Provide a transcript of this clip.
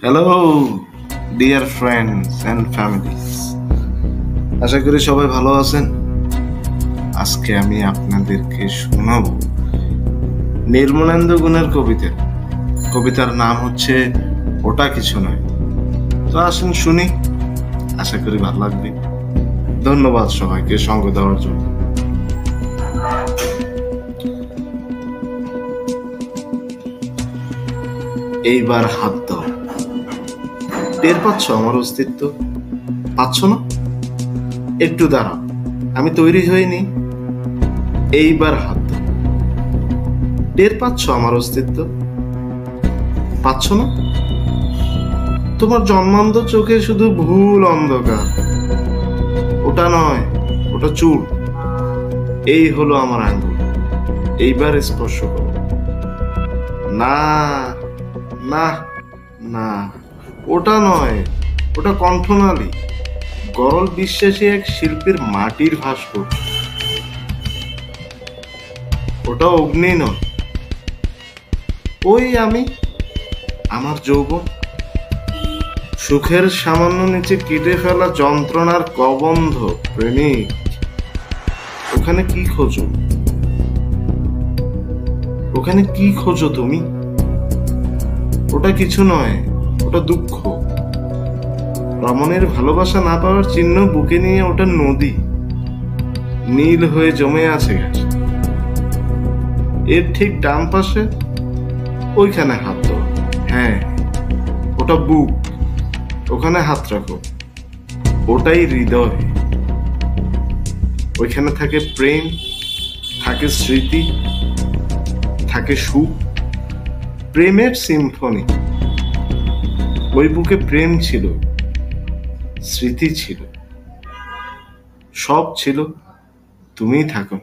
Hello dear friends and families, আশা করি সবাই ভালো আছেন। আজকে আমি আপনাদেরকে শোনাবো নির্মলেন্দু গুণের কবিতার নাম হচ্ছে ওটা কিছু নয়। তো আসেন শুনি, আশা করি ভালো লাগবে। ধন্যবাদ সবাইকে সঙ্গ দেওয়ার জন্য। এইবার হাত দাও, টের পাচ্ছ আমার অস্তিত্ব? পাচ্ছ না? একটু দাঁড়াও, আমি তৈরি হইনি। এইবার হাত দাও, টের পাচ্ছ আমার অস্তিত্ব? পাচ্ছ না? তোমার জন্মান্ধ চোখে শুধু ভুল অন্ধকার। ওটা নয়, ওটা চুল। এই হলো আমার আঙ্গুল, এইবার স্পর্শ করো। না না না, ওটা নয়, ওটা কণ্ঠনালী। গরল বিশ্বাসী এক শিল্পীর মাটির ভাস্কর। ওটা অগ্নি নয়, ওই আমি, আমার যৌবন, সুখের সামান্য নিচে কেটে ফেলা যন্ত্রণার কবন্ধ। প্রেমিক, ওখানে কি খোঁজো? ওখানে কি খোঁজো তুমি? ওটা কিছু নয়, ওটা দুঃখ। রমণের ভালোবাসা না পাওয়ার চিহ্ন বুকে নিয়ে ওটা নদী, নীল হয়ে জমে আছে ঘাসে। এর ঠিক ডান পাশে ওইখানে হাত দাও। হ্যাঁ, ওটা বুক, ওখানে হাত রাখো। ওটাই হৃদয়। ওইখানে থাকে প্রেম, থাকে স্মৃতি, থাকে সুখ, প্রেমের সিম্ফনি। ওই বুকে প্রেম ছিল, স্মৃতি ছিল, সব ছিল। তুমিই থাকো।